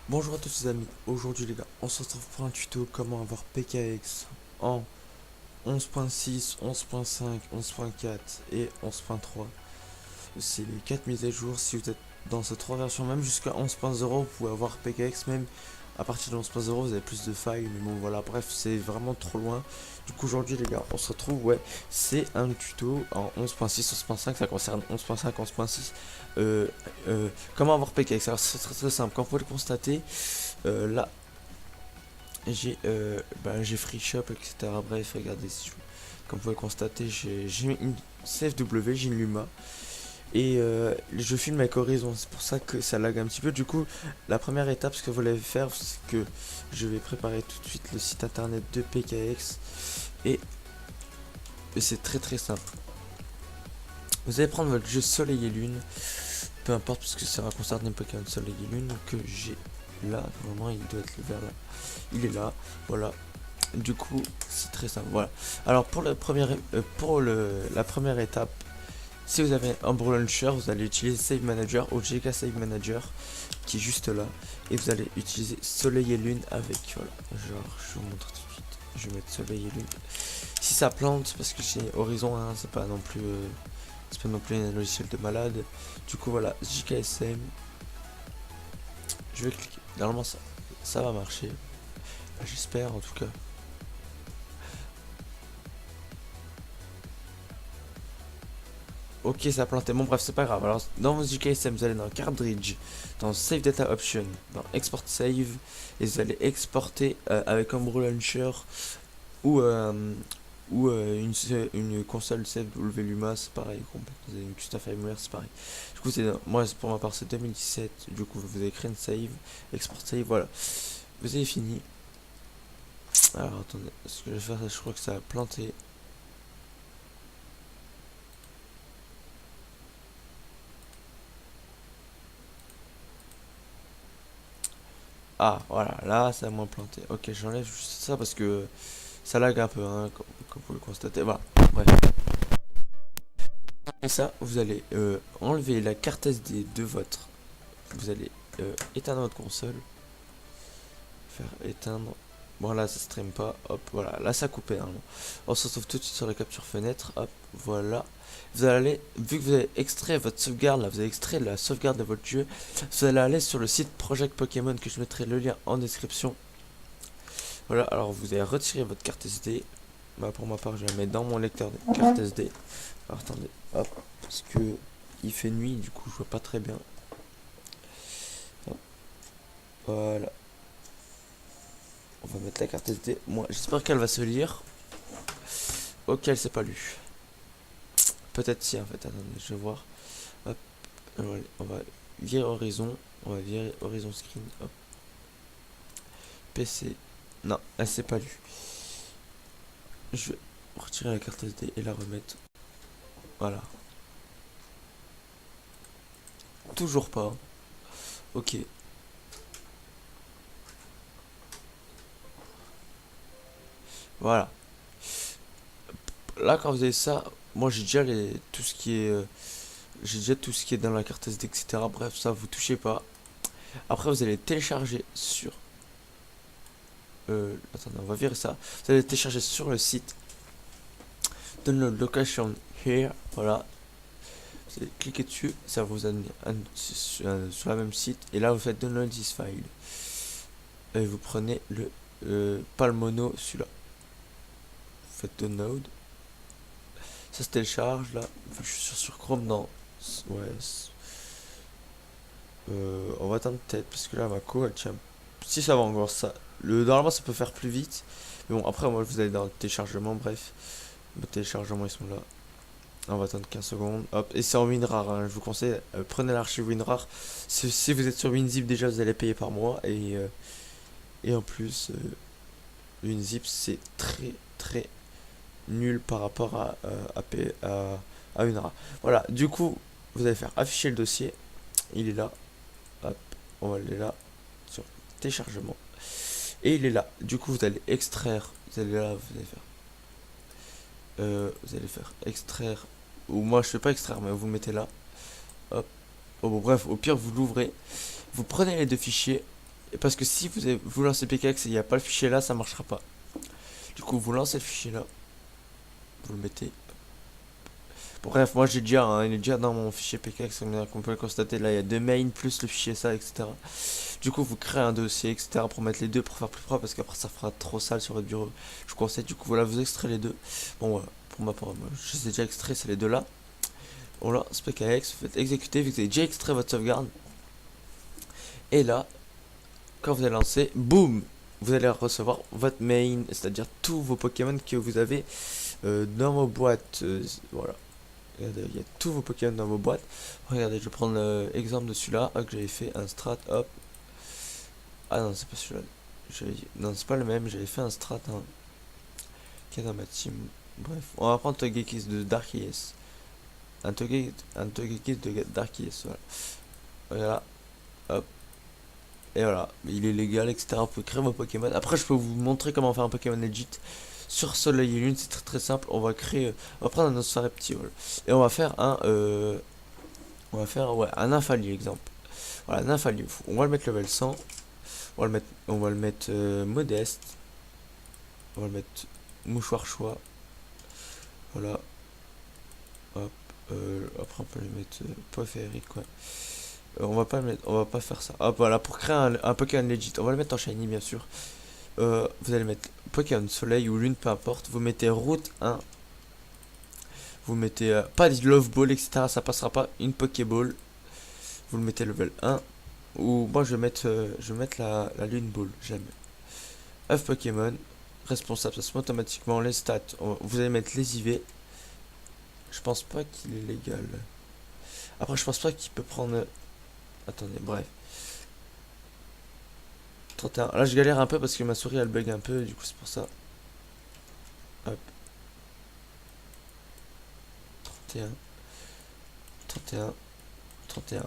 Bonjour à tous les amis, aujourd'hui les gars, on se retrouve pour un tuto comment avoir PKX en 11.6, 11.5, 11.4 et 11.3. C'est les 4 mises à jour, si vous êtes dans ces 3 versions, même jusqu'à 11.0, vous pouvez avoir PKX, même à partir de 11.0 vous avez plus de failles, mais bon voilà, bref, c'est vraiment trop loin. Du coup aujourd'hui les gars, on se retrouve, ouais, c'est un tuto en 11.6, 11.5, ça concerne 11.5, 11.6. Euh, Comment avoir PKX? Alors c'est très simple, comme vous pouvez le constater. Là, j'ai Free Shop, etc. Bref, regardez, comme vous pouvez le constater, j'ai une CFW, j'ai une Luma. Et je filme avec Horizon, c'est pour ça que ça lag un petit peu. Du coup, la première étape, ce que vous allez faire, c'est que je vais préparer tout de suite le site internet de PKX. Et, et c'est très simple. Vous allez prendre votre jeu Soleil et Lune, peu importe, parce que ça va concerner Pokémon Soleil et Lune, que j'ai là. Vraiment, il doit être le vert là. Il est là, voilà. Du coup, c'est très simple. Voilà. Alors la première étape, si vous avez un Brawl Launcher, vous allez utiliser Save Manager ou GK Save Manager qui est juste là, et vous allez utiliser Soleil et Lune avec. Voilà. Genre, je vous montre tout de suite. Je vais mettre Soleil et Lune. Si ça plante, parce que chez Horizon, hein, c'est pas non plus un logiciel de malade. Du coup, voilà, JKSM. Je vais cliquer. Normalement, ça va marcher. J'espère en tout cas. Ok, ça a planté. Bon, bref, c'est pas grave. Alors, dans vos UKSM, vous allez dans Cartridge, dans Save Data Option, dans Export Save, et vous allez exporter avec un Brew Launcher ou, une console CFW Luma, c'est pareil. Vous avez une custom firmware, c'est pareil. Du coup, moi, pour ma part, c'est 2017. Du coup, vous avez créé une save, Export Save, voilà. Vous avez fini. Alors, attendez, ce que je vais faire, je crois que ça a planté. Ah, voilà, là, ça a moins planté. Ok, j'enlève juste ça parce que ça lag un peu, hein, comme vous le constatez. Voilà, bref. Et ça, vous allez enlever la carte SD de votre. Vous allez éteindre votre console. Faire éteindre. Bon, là, ça stream pas. Hop, voilà. Là, ça a coupé. Hein. On se retrouve tout de suite sur la capture fenêtre. Hop, voilà. Vous allez aller, vu que vous avez extrait votre sauvegarde, là, vous avez extrait la sauvegarde de votre jeu, vous allez aller sur le site Project Pokémon, que je mettrai le lien en description. Voilà, alors vous allez retirer votre carte SD. Bah, pour ma part, je vais la mettre dans mon lecteur de carte SD. Alors attendez, hop, parce que il fait nuit, du coup je vois pas très bien. Hop, voilà, on va mettre la carte SD. Moi, j'espère qu'elle va se lire. Ok, elle s'est pas lue. Peut-être si en fait, attendez, je vais voir. Hop, on va virer Horizon. On va virer Horizon Screen. Hop, PC. Non, elle s'est pas lue. Je vais retirer la carte SD et la remettre. Voilà. Toujours pas. Ok. Voilà. Là, quand vous avez ça, moi j'ai déjà tout ce qui est, j'ai déjà tout ce qui est dans la carte SD, etc. Bref, ça vous touchez pas. Après, vous allez télécharger sur, attendez, on va virer ça. Vous allez télécharger sur le site Download Location Here. Voilà. Vous allez cliquer dessus, ça vous amène sur la même site. Et là, vous faites Download this file. Et vous prenez pas le mono, celui-là. Vous faites Download. Ça se télécharge là. Je suis sur Chrome, non. Ouais. On va attendre peut-être parce que là ma co elle tient. Si ça va encore ça. Normalement ça peut faire plus vite. Mais bon après moi vous allez dans le téléchargement, bref. Le téléchargement ils sont là. On va attendre 15 secondes. Hop. Et c'est en WinRAR, hein. Je vous conseille, prenez l'archive WinRAR. Si vous êtes sur WinZip déjà vous allez payer par mois. Et en plus WinZip c'est très nul par rapport à WinRAR. Voilà, du coup vous allez faire afficher le dossier. Il est là. Hop, on va aller là sur téléchargement. Et il est là. Du coup, vous allez extraire. Vous allez là, vous allez faire extraire. Ou moi, je fais pas extraire, mais vous le mettez là. Hop. Oh, bon, bref, au pire, vous l'ouvrez. Vous prenez les deux fichiers. Et parce que si vous lancez PKX et il n'y a pas le fichier là, ça marchera pas. Du coup, vous lancez le fichier là, vous le mettez. Bon, bref, moi j'ai déjà, il est déjà dans mon fichier PKX, comme on peut le constater. Là, il y a deux mains plus le fichier ça, etc. Du coup, vous créez un dossier, etc. pour mettre les deux pour faire plus propre, parce qu'après ça fera trop sale sur votre bureau. Je vous conseille, du coup, voilà, vous extraire les deux. Bon, voilà, pour ma part, moi, je les ai déjà extraits, c'est les deux là. Voilà, PKX, vous faites exécuter, vu que vous avez déjà extrait votre sauvegarde. Et là, quand vous allez lancer, boum, vous allez recevoir votre main, c'est-à-dire tous vos Pokémon que vous avez dans vos boîtes. Voilà. Regardez, il y a tous vos Pokémon dans vos boîtes. Regardez, je vais prendre l'exemple de celui-là que j'avais fait un strat. Hop. Ah non, c'est pas celui-là. Non, c'est pas le même. J'avais fait un strat qui est dans ma team. Bref, on va prendre Togekiss de Darkest. Un Togekiss de Darkest. Voilà. Voilà. Hop. Et voilà, il est légal, etc. Vous pouvez créer vos Pokémon. Après, je peux vous montrer comment faire un Pokémon legit sur Soleil et Lune. C'est très très simple. On va créer, on va prendre un Osfareptiole et on va faire un Nymphali exemple. Voilà, Nymphali. On va le mettre level 100. On va le mettre modeste. On va le mettre mouchoir choix. Voilà. Hop. Après, on peut le mettre pas féerique quoi. On va pas faire ça. Hop, voilà, pour créer un Pokémon legit, on va le mettre en shiny bien sûr. Vous allez mettre Pokémon soleil ou lune, peu importe. Vous mettez route 1. Vous mettez pas de love ball, etc. Ça passera pas. Une Pokéball. Vous le mettez level 1. Ou moi je vais mettre la lune ball. J'aime. Œuf Pokémon. Responsable, ça se met automatiquement. Les stats, vous allez mettre les IV. Je pense pas qu'il est légal. Après, je pense pas qu'il peut prendre. Attendez, bref. 31. Là, je galère un peu parce que ma souris elle bug un peu, du coup, c'est pour ça. Hop. 31. 31. 31.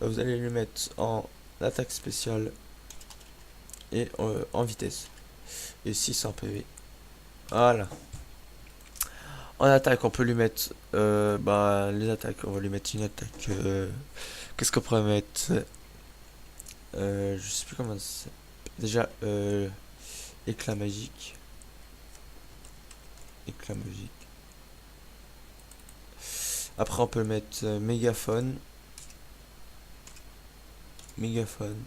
Vous allez lui mettre en attaque spéciale et en vitesse. Et 600 PV. Voilà. En attaque, on peut lui mettre les attaques. On va lui mettre une attaque. Qu'est-ce qu'on pourrait mettre je sais plus comment c'est. Déjà, éclat magique. Éclat magique. Après, on peut mettre mégaphone. Mégaphone.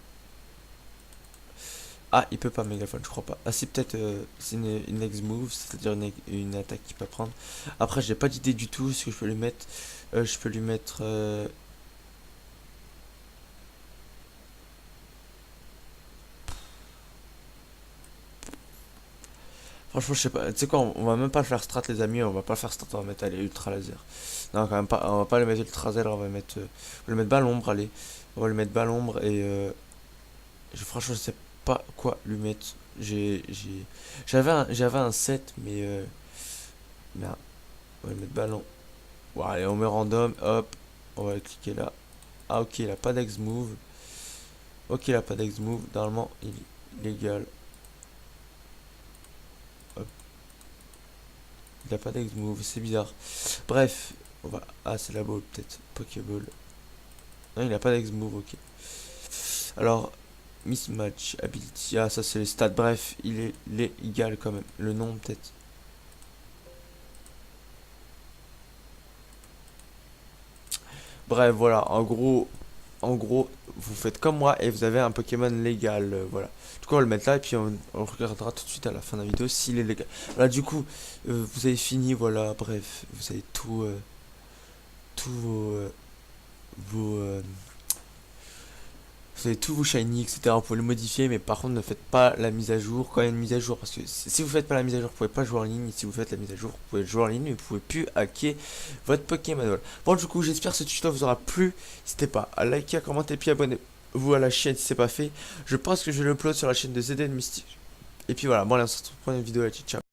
Ah, il peut pas mégaphone, je crois pas. Ah, c'est peut-être c'est une next move, c'est-à-dire une attaque qu'il peut prendre. Après, j'ai pas d'idée du tout ce que je peux lui mettre. Je peux lui mettre. Franchement, je sais pas. Tu sais quoi, on va même pas le faire strat, les amis. On va pas le faire strat, on va mettre allez, ultra laser. Non, quand même pas. On va pas le mettre ultra laser, on va le mettre bas l'ombre, allez. On va le mettre bas l'ombre et franchement, je sais pas quoi lui mettre. J'avais un 7, mais merde. On va le mettre ballon. Bon, allez, on met random, hop. On va cliquer là. Ah, ok, il a pas d'ex move. Ok, il a pas d'ex move. Normalement, il est légal. Hop. Il a pas d'ex move, c'est bizarre. Bref, on va. Ah, c'est la ball, peut-être. Pokéball. Non, il a pas d'ex move, ok. Alors, mismatch, ability. Ah, ça, c'est les stats. Bref, il est légal quand même. Le nom, peut-être. Bref, voilà, en gros, vous faites comme moi et vous avez un Pokémon légal, voilà. Du coup, on va le mettre là et puis on regardera tout de suite à la fin de la vidéo s'il est légal. Voilà, du coup, vous avez fini, voilà, bref, vous avez tous vos, vous avez tous vos shiny, etc. Vous pouvez le modifier, mais par contre, ne faites pas la mise à jour quand il y a une mise à jour. Parce que si vous faites pas la mise à jour, vous pouvez pas jouer en ligne. Et si vous faites la mise à jour, vous pouvez jouer en ligne, mais vous pouvez plus hacker votre Pokémon. Voilà. Bon, du coup, j'espère que ce tuto vous aura plu. N'hésitez pas à liker, à commenter, puis abonnez-vous à la chaîne si c'est pas fait. Je pense que je vais l'upload sur la chaîne de ZN Mystique. Et puis voilà, bon, allez, on se retrouve pour une vidéo. Ciao.